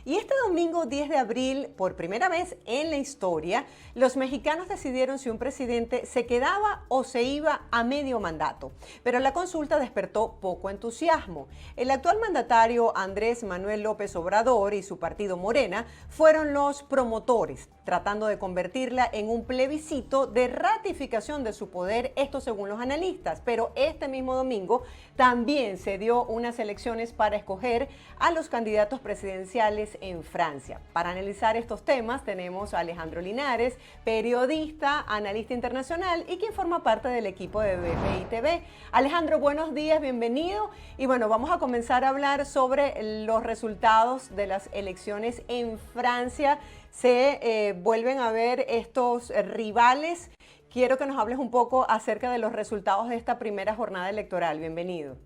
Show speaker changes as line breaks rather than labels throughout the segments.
Y este domingo 10 de abril, por primera vez en la historia, los mexicanos decidieron si un presidente se quedaba o se iba a medio mandato. Pero la consulta despertó poco entusiasmo. El actual mandatario Andrés Manuel López Obrador y su partido Morena fueron los promotores, tratando de convertirla en un plebiscito de ratificación de su poder, esto según los analistas. Pero este mismo domingo también se dio unas elecciones para escoger a los candidatos presidenciales en Francia. Para analizar estos temas tenemos a Alejandro Linares, periodista, analista internacional y quien forma parte del equipo de BPI TV. Alejandro, buenos días, bienvenido. Y bueno, vamos a comenzar a hablar sobre los resultados de las elecciones en Francia. Se vuelven a ver estos rivales. Quiero que nos hables un poco acerca de los resultados de esta primera jornada electoral. Bienvenido.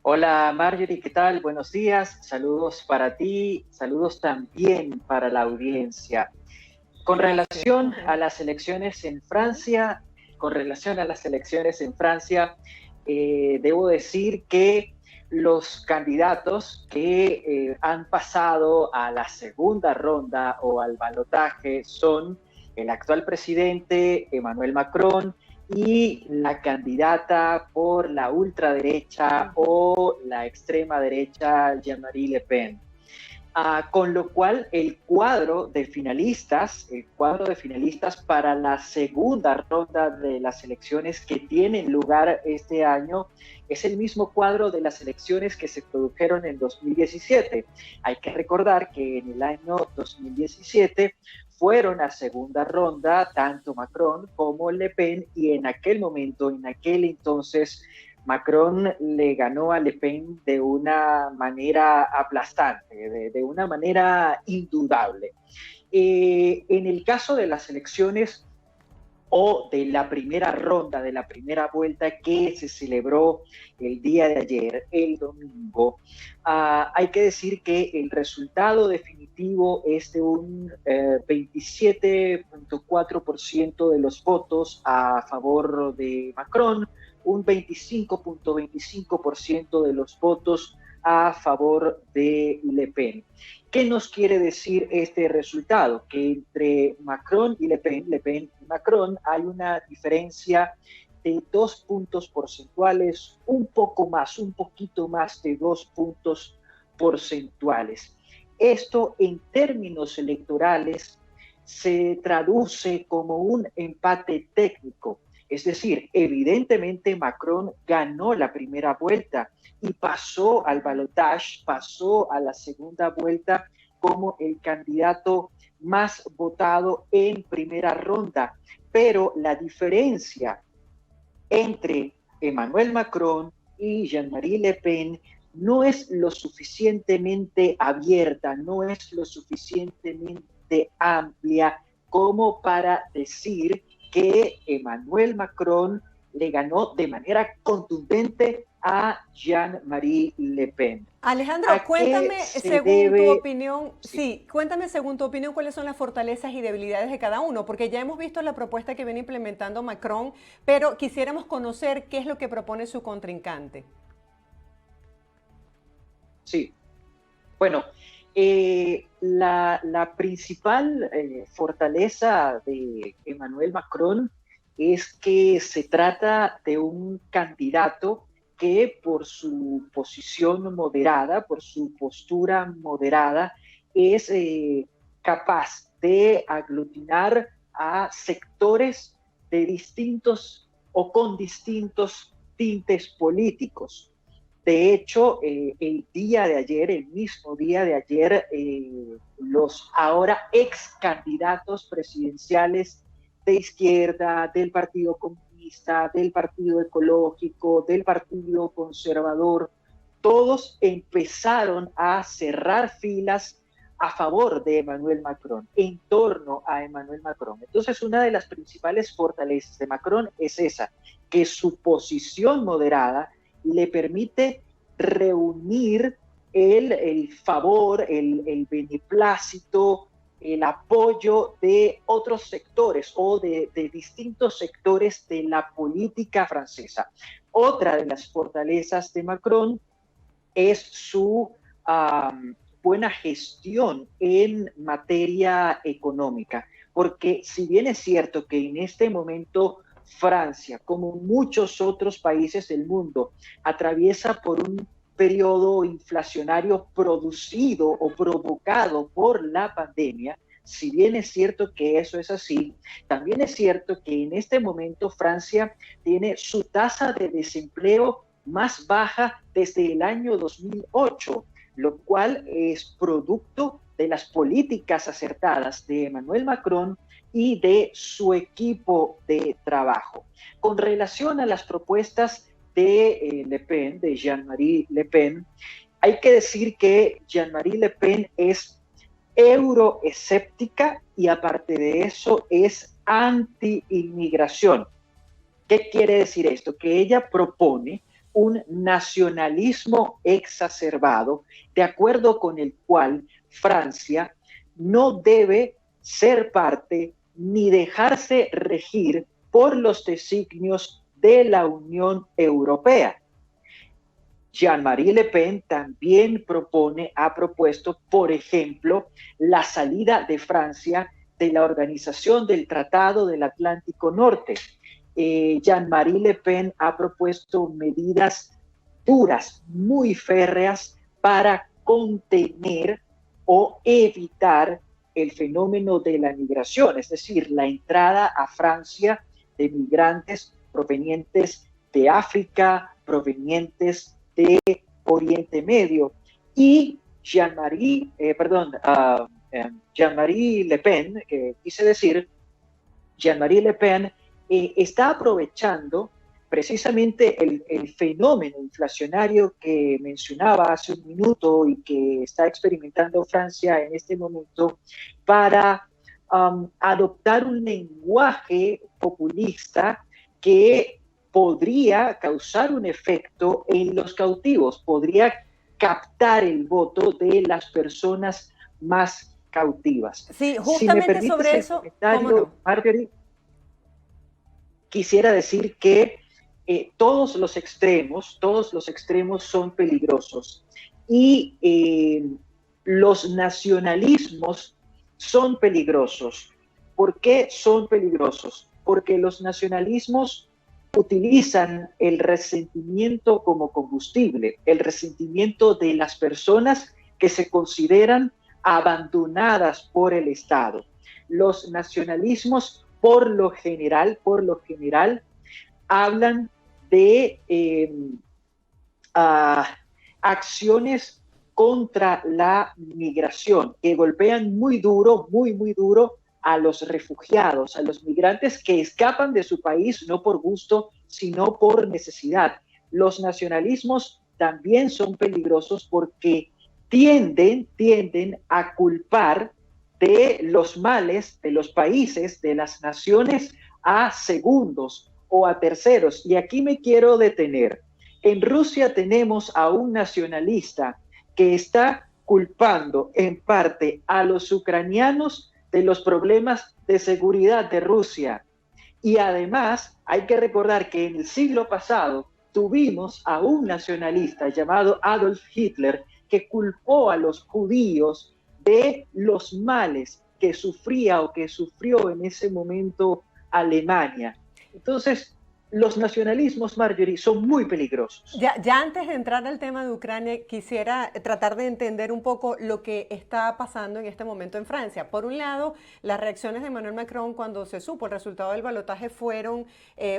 Hola Marjorie, ¿qué tal? Buenos días, saludos para ti, saludos también para la audiencia. Con relación a las elecciones en Francia, debo decir que los candidatos que han pasado a la segunda ronda o al balotaje son el actual presidente Emmanuel Macron y la candidata por la ultraderecha o la extrema derecha Jean-Marie Le Pen. Con lo cual el cuadro de finalistas para la segunda ronda de las elecciones que tienen lugar este año es el mismo cuadro de las elecciones que se produjeron en 2017. Hay que recordar que en el año 2017 fueron a segunda ronda tanto Macron como Le Pen y en aquel entonces, Macron le ganó a Le Pen de una manera aplastante, de una manera indudable. En el caso de las elecciones o de la primera ronda, de la primera vuelta que se celebró el día de ayer, el domingo, hay que decir que el resultado definitivo es de un 27.4% de los votos a favor de Macron, un 25.25% de los votos a favor de Le Pen. ¿Qué nos quiere decir este resultado? Que entre Macron y Le Pen y Macron, hay una diferencia de 2 puntos porcentuales, un poquito más de 2 puntos porcentuales. Esto en términos electorales se traduce como un empate técnico. Es decir, evidentemente Macron ganó la primera vuelta y pasó al balotaje, pasó a la segunda vuelta como el candidato más votado en primera ronda. Pero la diferencia entre Emmanuel Macron y Jean-Marie Le Pen no es lo suficientemente abierta, no es lo suficientemente amplia como para decir que Emmanuel Macron le ganó de manera contundente a Jean-Marie Le Pen.
Alejandro, cuéntame según tu opinión, cuéntame según tu opinión cuáles son las fortalezas y debilidades de cada uno, porque ya hemos visto la propuesta que viene implementando Macron, pero quisiéramos conocer qué es lo que propone su contrincante.
Sí, bueno, la principal fortaleza de Emmanuel Macron es que se trata de un candidato que por su posición moderada, por su postura moderada, es capaz de aglutinar a sectores de distintos o con distintos tintes políticos. De hecho, el mismo día de ayer, los ahora ex candidatos presidenciales de izquierda, del Partido Comunista, del Partido Ecológico, del Partido Conservador, todos empezaron a cerrar filas a favor de Emmanuel Macron, en torno a Emmanuel Macron. Entonces, una de las principales fortalezas de Macron es esa, que su posición moderada le permite reunir el favor, el beneplácito, el apoyo de otros sectores o de distintos sectores de la política francesa. Otra de las fortalezas de Macron es su buena gestión en materia económica, porque si bien es cierto que en este momento Francia, como muchos otros países del mundo, atraviesa por un periodo inflacionario producido o provocado por la pandemia, si bien es cierto que eso es así, también es cierto que en este momento Francia tiene su tasa de desempleo más baja desde el año 2008, lo cual es producto de las políticas acertadas de Emmanuel Macron y de su equipo de trabajo. Con relación a las propuestas de Le Pen, de Jean-Marie Le Pen, hay que decir que Jean-Marie Le Pen es euroescéptica y aparte de eso es anti-inmigración. ¿Qué quiere decir esto? Que ella propone un nacionalismo exacerbado, de acuerdo con el cual Francia no debe ser parte ni dejarse regir por los designios de la Unión Europea. Jean-Marie Le Pen también ha propuesto, por ejemplo, la salida de Francia de la Organización del Tratado del Atlántico Norte. Jean-Marie Le Pen ha propuesto medidas duras, muy férreas, para contener o evitar el fenómeno de la migración, es decir, la entrada a Francia de migrantes provenientes de África, provenientes de Oriente Medio. Y Jean-Marie Le Pen, quise decir, Jean-Marie Le Pen está aprovechando precisamente el fenómeno inflacionario que mencionaba hace un minuto y que está experimentando Francia en este momento para adoptar un lenguaje populista que podría causar un efecto en los cautivos, podría captar el voto de las personas más cautivas.
Sí, justamente si sobre eso, ¿cómo no?
Marjorie, quisiera decir que todos los extremos son peligrosos y los nacionalismos son peligrosos. ¿Por qué son peligrosos? Porque los nacionalismos utilizan el resentimiento como combustible, el resentimiento de las personas que se consideran abandonadas por el Estado. Los nacionalismos, por lo general, hablan de acciones contra la migración que golpean muy duro a los refugiados, a los migrantes que escapan de su país no por gusto, sino por necesidad. Los nacionalismos también son peligrosos porque tienden a culpar de los males de los países, de las naciones, a segundos o a terceros. Y aquí me quiero detener. En Rusia tenemos a un nacionalista que está culpando en parte a los ucranianos de los problemas de seguridad de Rusia. Y además hay que recordar que en el siglo pasado tuvimos a un nacionalista llamado Adolf Hitler que culpó a los judíos de los males que sufría o que sufrió en ese momento Alemania. Entonces, los nacionalismos, Marjorie, son muy peligrosos.
Ya antes de entrar al tema de Ucrania, quisiera tratar de entender un poco lo que está pasando en este momento en Francia. Por un lado, las reacciones de Emmanuel Macron cuando se supo el resultado del balotaje fueron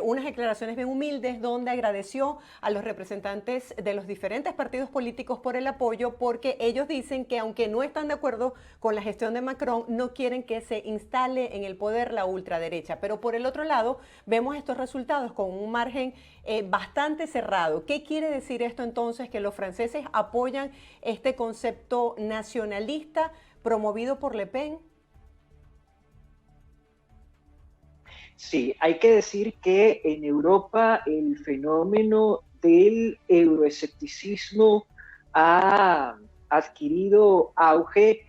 unas declaraciones bien humildes donde agradeció a los representantes de los diferentes partidos políticos por el apoyo, porque ellos dicen que aunque no están de acuerdo con la gestión de Macron, no quieren que se instale en el poder la ultraderecha. Pero por el otro lado, vemos estos resultados con un margen bastante cerrado. ¿Qué quiere decir esto entonces? Que los franceses apoyan este concepto nacionalista promovido por Le Pen.
Sí, hay que decir que en Europa el fenómeno del euroescepticismo ha adquirido auge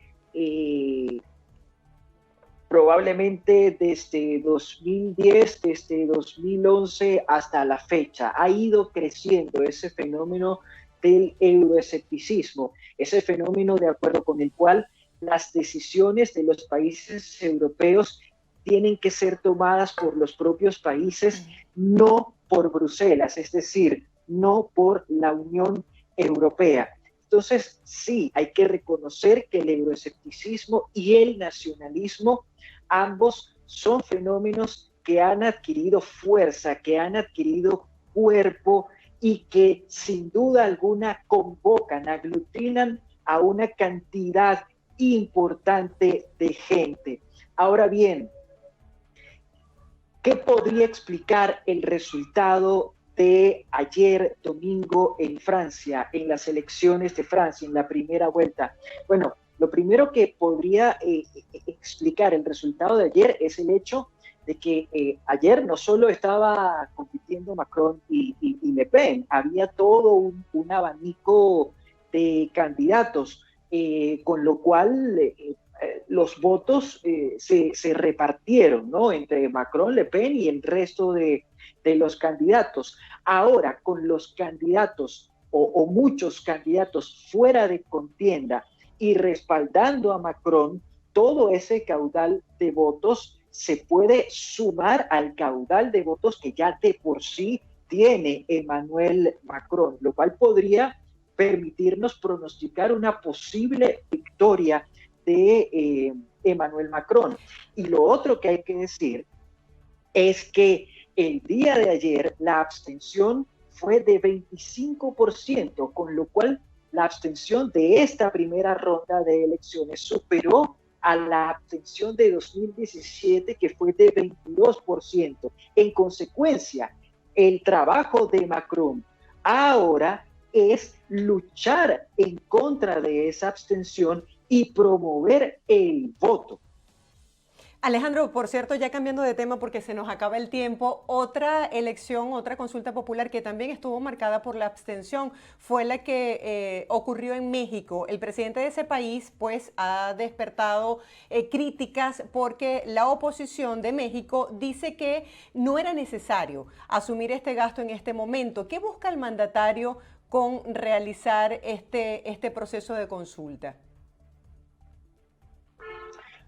probablemente desde 2010, desde 2011 hasta la fecha. Ha ido creciendo ese fenómeno del euroescepticismo, ese fenómeno de acuerdo con el cual las decisiones de los países europeos tienen que ser tomadas por los propios países, no por Bruselas, es decir, no por la Unión Europea. Entonces, sí, hay que reconocer que el euroescepticismo y el nacionalismo, ambos son fenómenos que han adquirido fuerza, que han adquirido cuerpo y que sin duda alguna convocan, aglutinan a una cantidad importante de gente. Ahora bien, ¿qué podría explicar el resultado de ayer domingo en Francia, en las elecciones de Francia, en la primera vuelta? Bueno, lo primero que podría explicar el resultado de ayer es el hecho de que ayer no solo estaba compitiendo Macron y Le Pen, había todo un abanico de candidatos, con lo cual los votos se repartieron, ¿no?, entre Macron, Le Pen y el resto de los candidatos. Ahora, con los candidatos o muchos candidatos fuera de contienda y respaldando a Macron, todo ese caudal de votos se puede sumar al caudal de votos que ya de por sí tiene Emmanuel Macron, lo cual podría permitirnos pronosticar una posible victoria de Emmanuel Macron. Y lo otro que hay que decir es que el día de ayer la abstención fue de 25%, con lo cual la abstención de esta primera ronda de elecciones superó a la abstención de 2017, que fue de 22%. En consecuencia, el trabajo de Macron ahora es luchar en contra de esa abstención y promover el voto.
Alejandro, por cierto, ya cambiando de tema porque se nos acaba el tiempo, otra elección, otra consulta popular que también estuvo marcada por la abstención fue la que ocurrió en México. El presidente de ese país pues ha despertado críticas porque la oposición de México dice que no era necesario asumir este gasto en este momento. ¿Qué busca el mandatario con realizar este proceso de consulta?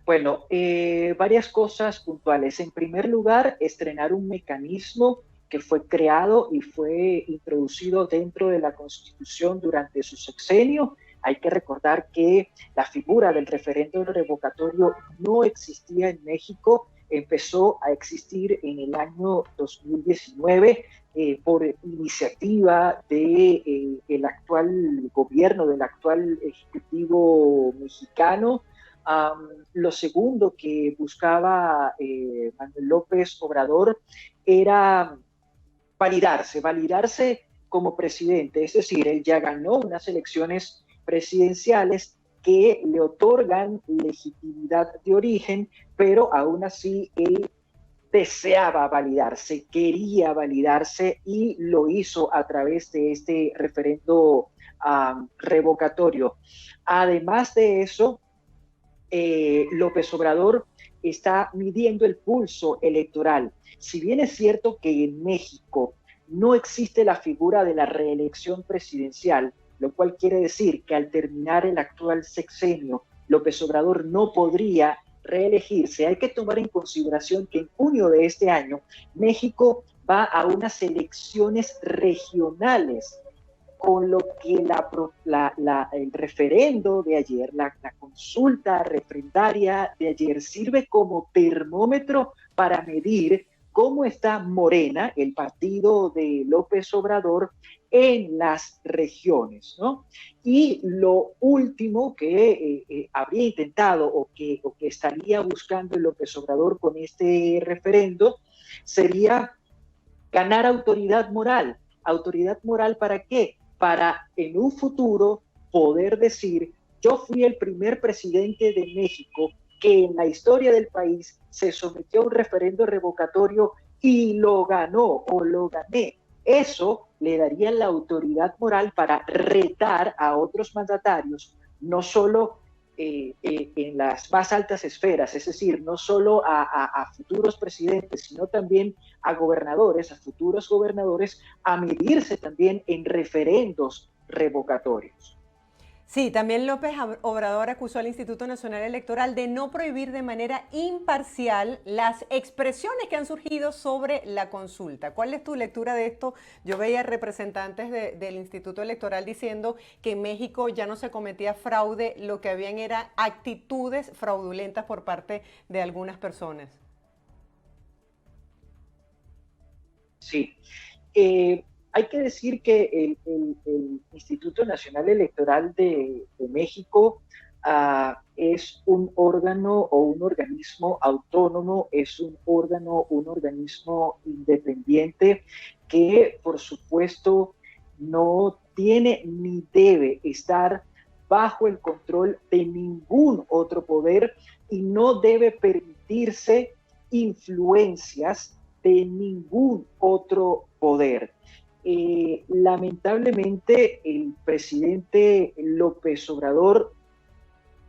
Bueno, varias cosas puntuales. En primer lugar, estrenar un mecanismo que fue creado y fue introducido dentro de la Constitución durante su sexenio. Hay que recordar que la figura del referéndum revocatorio no existía en México, empezó a existir en el año 2019 por iniciativa del actual gobierno, del actual ejecutivo mexicano. Lo segundo que buscaba Manuel López Obrador era validarse como presidente, es decir, él ya ganó unas elecciones presidenciales que le otorgan legitimidad de origen, pero aún así él deseaba validarse, quería validarse y lo hizo a través de este referendo revocatorio. Además de eso, López Obrador está midiendo el pulso electoral. Si bien es cierto que en México no existe la figura de la reelección presidencial, lo cual quiere decir que al terminar el actual sexenio, López Obrador no podría reelegirse, hay que tomar en consideración que en junio de este año México va a unas elecciones regionales, con lo que el referendo de ayer, la consulta referendaria de ayer sirve como termómetro para medir cómo está Morena, el partido de López Obrador, en las regiones, ¿no? Y lo último que habría intentado o que estaría buscando López Obrador con este referendo sería ganar autoridad moral. ¿Autoridad moral para qué? Para en un futuro poder decir, yo fui el primer presidente de México que en la historia del país se sometió a un referendo revocatorio y lo ganó o lo gané. Eso le daría la autoridad moral para retar a otros mandatarios, no solo en las más altas esferas, es decir, no solo a futuros presidentes, sino también a gobernadores, a futuros gobernadores, a medirse también en referendos revocatorios.
Sí, también López Obrador acusó al Instituto Nacional Electoral de no prohibir de manera imparcial las expresiones que han surgido sobre la consulta. ¿Cuál es tu lectura de esto? Yo veía representantes del Instituto Electoral diciendo que en México ya no se cometía fraude, lo que habían eran actitudes fraudulentas por parte de algunas personas.
Sí. Hay que decir que el Instituto Nacional Electoral de México es un órgano o un organismo autónomo, es un organismo independiente que, por supuesto, no tiene ni debe estar bajo el control de ningún otro poder y no debe permitirse influencias de ningún otro poder. Lamentablemente, el presidente López Obrador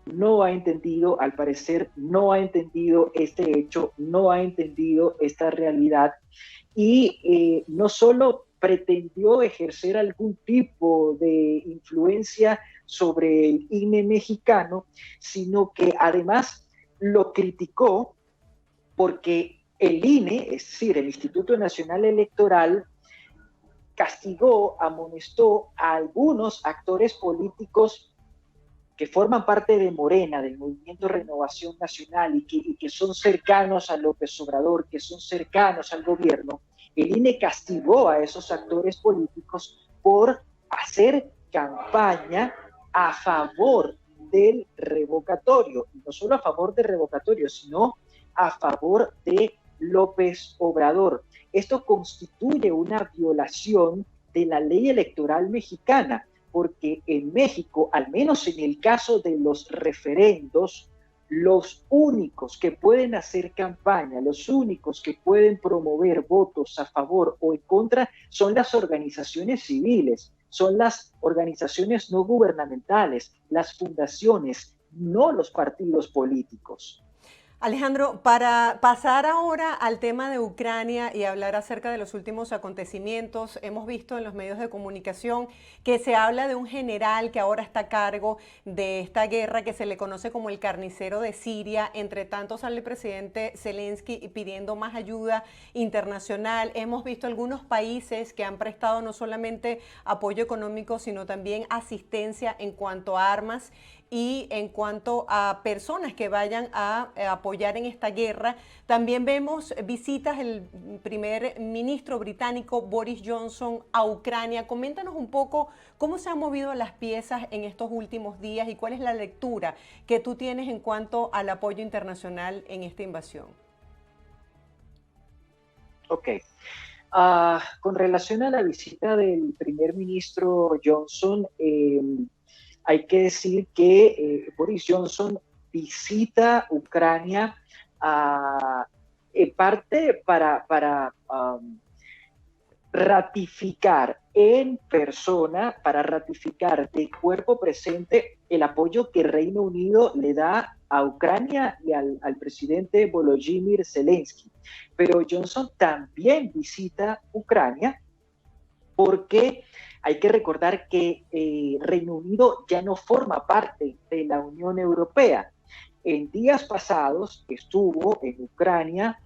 no ha entendido, al parecer, no ha entendido este hecho, no ha entendido esta realidad y no solo pretendió ejercer algún tipo de influencia sobre el INE mexicano, sino que además lo criticó porque el INE, es decir, el Instituto Nacional Electoral, castigó, amonestó a algunos actores políticos que forman parte de Morena, del Movimiento Renovación Nacional y que son cercanos a López Obrador, que son cercanos al gobierno. El INE castigó a esos actores políticos por hacer campaña a favor del revocatorio, y no solo a favor del revocatorio, sino a favor de López Obrador. Esto constituye una violación de la ley electoral mexicana, porque en México, al menos en el caso de los referendos, los únicos que pueden hacer campaña, los únicos que pueden promover votos a favor o en contra son las organizaciones civiles, son las organizaciones no gubernamentales, las fundaciones, no los partidos políticos.
Alejandro, para pasar ahora al tema de Ucrania y hablar acerca de los últimos acontecimientos, hemos visto en los medios de comunicación que se habla de un general que ahora está a cargo de esta guerra que se le conoce como el carnicero de Siria. Entre tanto sale el presidente Zelensky pidiendo más ayuda internacional. Hemos visto algunos países que han prestado no solamente apoyo económico, sino también asistencia en cuanto a armas y en cuanto a personas que vayan a apoyar en esta guerra. También vemos visitas del primer ministro británico Boris Johnson a Ucrania. Coméntanos un poco cómo se han movido las piezas en estos últimos días y cuál es la lectura que tú tienes en cuanto al apoyo internacional en esta invasión.
Ok. Con relación a la visita del primer ministro Johnson, hay que decir que Boris Johnson visita Ucrania en parte para ratificar en persona, para ratificar de cuerpo presente el apoyo que Reino Unido le da a Ucrania y al presidente Volodymyr Zelensky. Pero Johnson también visita Ucrania porque hay que recordar que Reino Unido ya no forma parte de la Unión Europea. En días pasados estuvo en Ucrania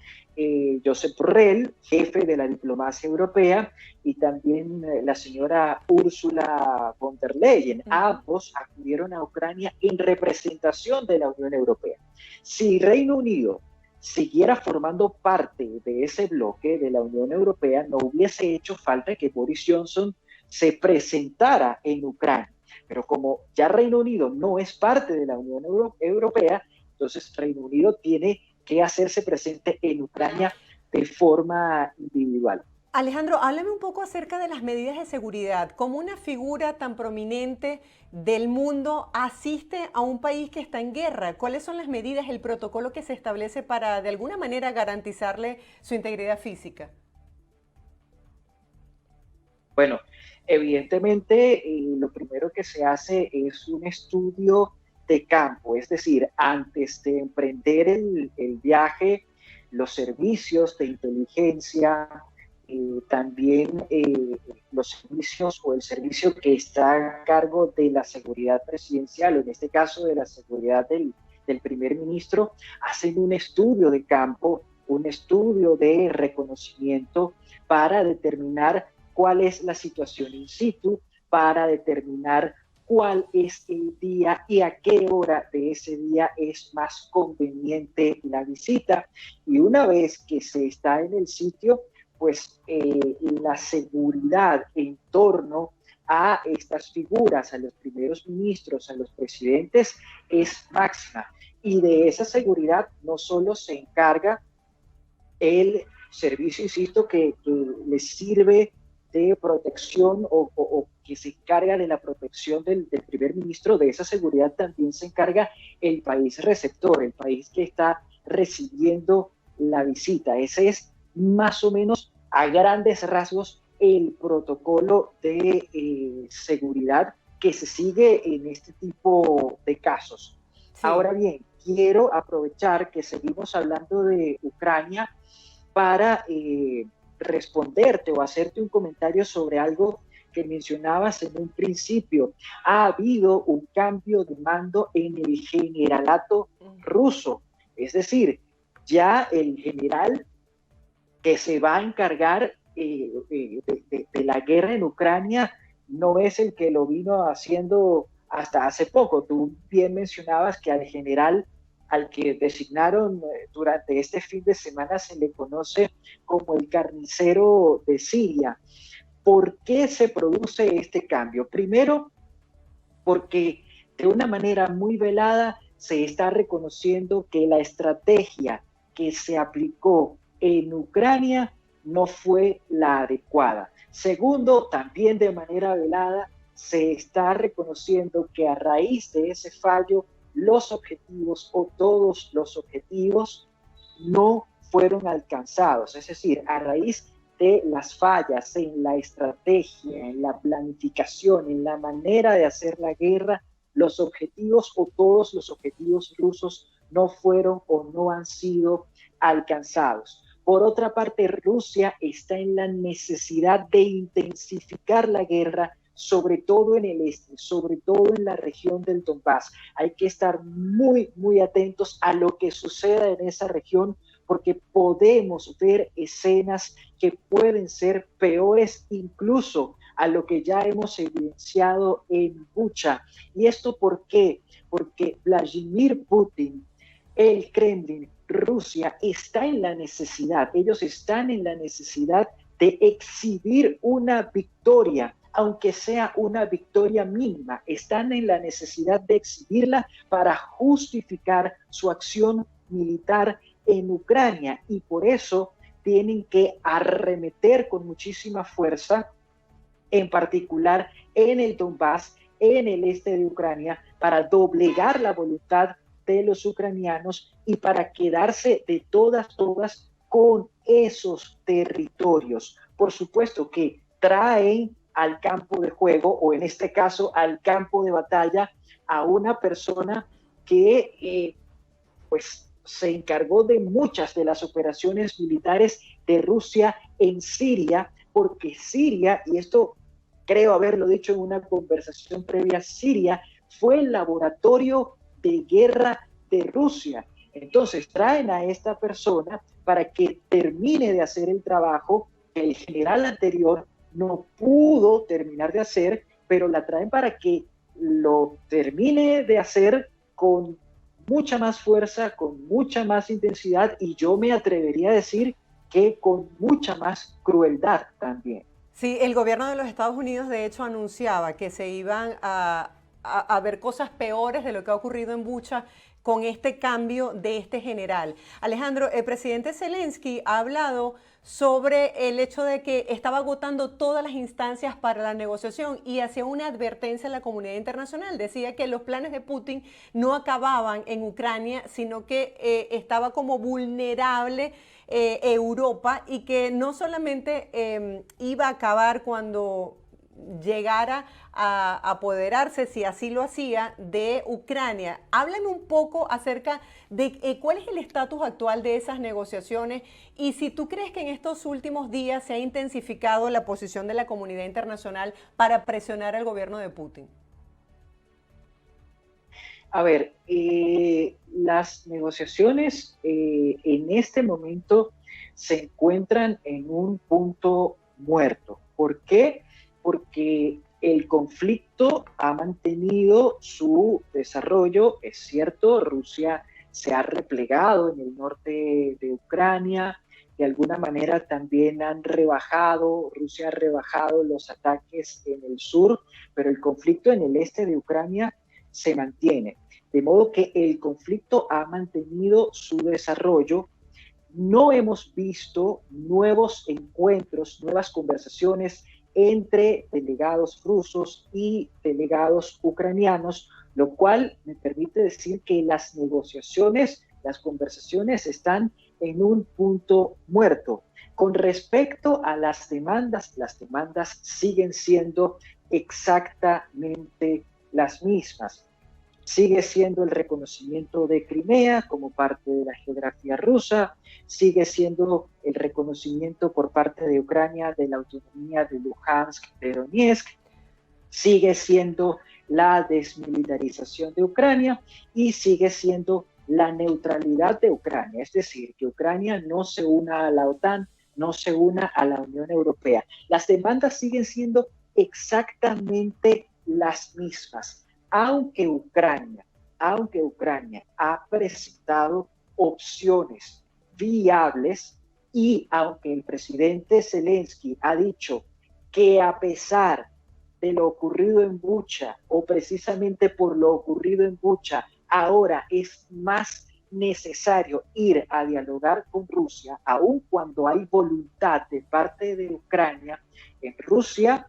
Josep Borrell, jefe de la diplomacia europea, y también la señora Ursula von der Leyen. Ambos acudieron a Ucrania en representación de la Unión Europea. Si Reino Unido siguiera formando parte de ese bloque de la Unión Europea, no hubiese hecho falta que Boris Johnson se presentara en Ucrania. Pero como ya Reino Unido no es parte de la Unión Europea, entonces Reino Unido tiene que hacerse presente en Ucrania de forma individual.
Alejandro, háblame un poco acerca de las medidas de seguridad. ¿Cómo una figura tan prominente del mundo asiste a un país que está en guerra? ¿Cuáles son las medidas, el protocolo que se establece para de alguna manera garantizarle su integridad física?
Bueno, evidentemente lo primero que se hace es un estudio de campo, es decir, antes de emprender el viaje, los servicios de inteligencia también los servicios o el servicio que está a cargo de la seguridad presidencial, o en este caso de la seguridad del primer ministro, hacen un estudio de campo, un estudio de reconocimiento para determinar cuál es la situación in situ, para determinar cuál es el día y a qué hora de ese día es más conveniente la visita. Y una vez que se está en el sitio, pues la seguridad en torno a estas figuras, a los primeros ministros, a los presidentes, es máxima. Y de esa seguridad no solo se encarga el servicio, insisto, que les sirve de protección o que se encarga de la protección del primer ministro, de esa seguridad también se encarga el país receptor, el país que está recibiendo la visita. Ese es más o menos a grandes rasgos el protocolo de seguridad que se sigue en este tipo de casos. Sí. Ahora bien, quiero aprovechar que seguimos hablando de Ucrania para responderte o hacerte un comentario sobre algo que mencionabas en un principio. Ha habido un cambio de mando en el generalato ruso, es decir, ya el general que se va a encargar de la guerra en Ucrania no es el que lo vino haciendo hasta hace poco. Tú bien mencionabas que al general al que designaron durante este fin de semana se le conoce como el carnicero de Siria. ¿Por qué se produce este cambio? Primero, porque de una manera muy velada se está reconociendo que la estrategia que se aplicó en Ucrania no fue la adecuada. Segundo, también de manera velada se está reconociendo que a raíz de ese fallo los objetivos o todos los objetivos no fueron alcanzados. Es decir, a raíz de las fallas en la estrategia, en la planificación, en la manera de hacer la guerra, los objetivos o todos los objetivos rusos no fueron o no han sido alcanzados. Por otra parte, Rusia está en la necesidad de intensificar la guerra, sobre todo en el este, sobre todo en la región del Donbass. Hay que estar muy, muy atentos a lo que suceda en esa región, porque podemos ver escenas que pueden ser peores incluso a lo que ya hemos evidenciado en Bucha. ¿Y esto por qué? Porque Vladimir Putin, el Kremlin, Rusia está en la necesidad, ellos están en la necesidad de exhibir una victoria, aunque sea una victoria mínima, están en la necesidad de exhibirla para justificar su acción militar en Ucrania, y por eso tienen que arremeter con muchísima fuerza, en particular en el Donbass, en el este de Ucrania, para doblegar la voluntad de los ucranianos y para quedarse de todas con esos territorios. Por supuesto que traen al campo de juego, o en este caso al campo de batalla, a una persona que pues se encargó de muchas de las operaciones militares de Rusia en Siria, porque Siria, y esto creo haberlo dicho en una conversación previa, Siria fue el laboratorio de guerra de Rusia. Entonces traen a esta persona para que termine de hacer el trabajo que el general anterior no pudo terminar de hacer, pero la traen para que lo termine de hacer con mucha más fuerza, con mucha más intensidad, y yo me atrevería a decir que con mucha más crueldad también.
Sí, el gobierno de los Estados Unidos de hecho anunciaba que se iban a ver cosas peores de lo que ha ocurrido en Bucha con este cambio de este general. Alejandro, el presidente Zelensky ha hablado sobre el hecho de que estaba agotando todas las instancias para la negociación y hacía una advertencia a la comunidad internacional. Decía que los planes de Putin no acababan en Ucrania, sino que estaba como vulnerable Europa, y que no solamente iba a acabar cuando llegara a apoderarse, si así lo hacía, de Ucrania. Háblame un poco acerca de cuál es el estatus actual de esas negociaciones y si tú crees que en estos últimos días se ha intensificado la posición de la comunidad internacional para presionar al gobierno de Putin.
A ver, las negociaciones en este momento se encuentran en un punto muerto. ¿Por qué? Porque el conflicto ha mantenido su desarrollo. Es cierto, Rusia se ha replegado en el norte de Ucrania, de alguna manera también Rusia ha rebajado los ataques en el sur, pero el conflicto en el este de Ucrania se mantiene. De modo que el conflicto ha mantenido su desarrollo. No hemos visto nuevos encuentros, nuevas conversaciones entre delegados rusos y delegados ucranianos, lo cual me permite decir que las conversaciones están en un punto muerto. Con respecto a las demandas siguen siendo exactamente las mismas. Sigue siendo el reconocimiento de Crimea como parte de la geografía rusa, sigue siendo el reconocimiento por parte de Ucrania de la autonomía de Luhansk, de Donetsk, sigue siendo la desmilitarización de Ucrania y sigue siendo la neutralidad de Ucrania, es decir, que Ucrania no se una a la OTAN, no se una a la Unión Europea. Las demandas siguen siendo exactamente las mismas. Aunque Ucrania ha presentado opciones viables y aunque el presidente Zelensky ha dicho que a pesar de lo ocurrido en Bucha o precisamente por lo ocurrido en Bucha, ahora es más necesario ir a dialogar con Rusia, aun cuando hay voluntad de parte de Ucrania, en Rusia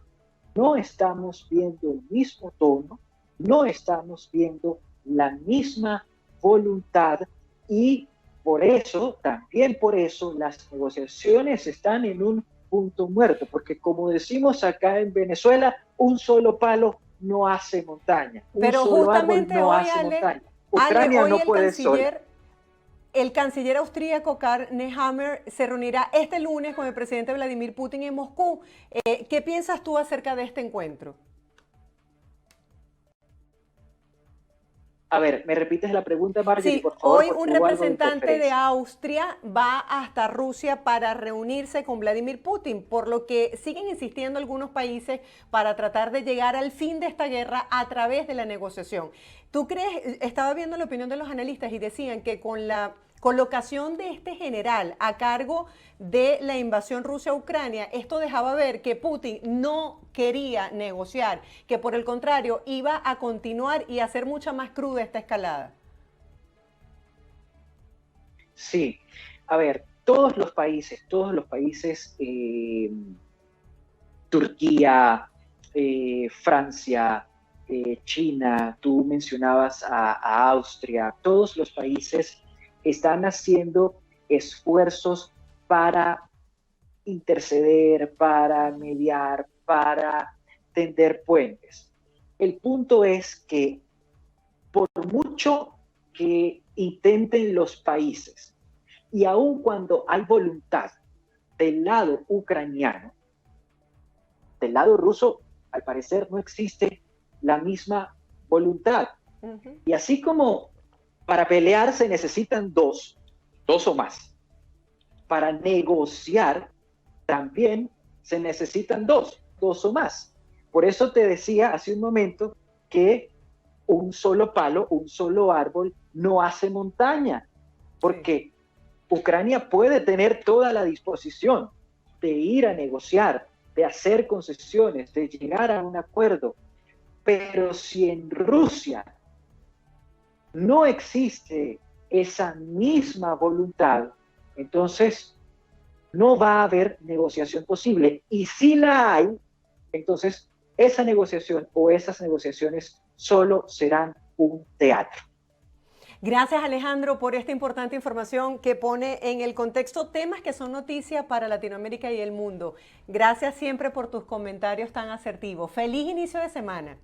no estamos viendo el mismo tono, no estamos viendo la misma voluntad y también por eso, las negociaciones están en un punto muerto, porque como decimos acá en Venezuela, un solo palo no hace montaña, un solo árbol no hace montaña. Ucrania no puede sola.
El canciller austríaco Karl Nehammer se reunirá este lunes con el presidente Vladimir Putin en Moscú. ¿Qué piensas tú acerca de este encuentro?
A ver, ¿me repites la pregunta, Marjorie,
sí,
por favor?
Hoy un representante de Austria va hasta Rusia para reunirse con Vladimir Putin, por lo que siguen insistiendo algunos países para tratar de llegar al fin de esta guerra a través de la negociación. ¿Tú crees? Estaba viendo la opinión de los analistas y decían que con la colocación de este general a cargo de la invasión rusa a Ucrania, esto dejaba ver que Putin no quería negociar, que por el contrario iba a continuar y a hacer mucha más cruda esta escalada.
Sí, a ver, todos los países, Turquía, Francia, China, tú mencionabas a Austria, todos los países están haciendo esfuerzos para interceder, para mediar, para tender puentes. El punto es que por mucho que intenten los países, y aun cuando hay voluntad del lado ucraniano, del lado ruso, al parecer no existe la misma voluntad. Uh-huh. Y así como para pelear se necesitan dos o más. Para negociar también se necesitan dos o más. Por eso te decía hace un momento que un solo palo, un solo árbol no hace montaña, porque Ucrania puede tener toda la disposición de ir a negociar, de hacer concesiones, de llegar a un acuerdo, pero si en Rusia no existe esa misma voluntad, entonces no va a haber negociación posible. Y si la hay, entonces esa negociación o esas negociaciones solo serán un teatro.
Gracias, Alejandro, por esta importante información que pone en el contexto temas que son noticia para Latinoamérica y el mundo. Gracias siempre por tus comentarios tan asertivos. Feliz inicio de semana.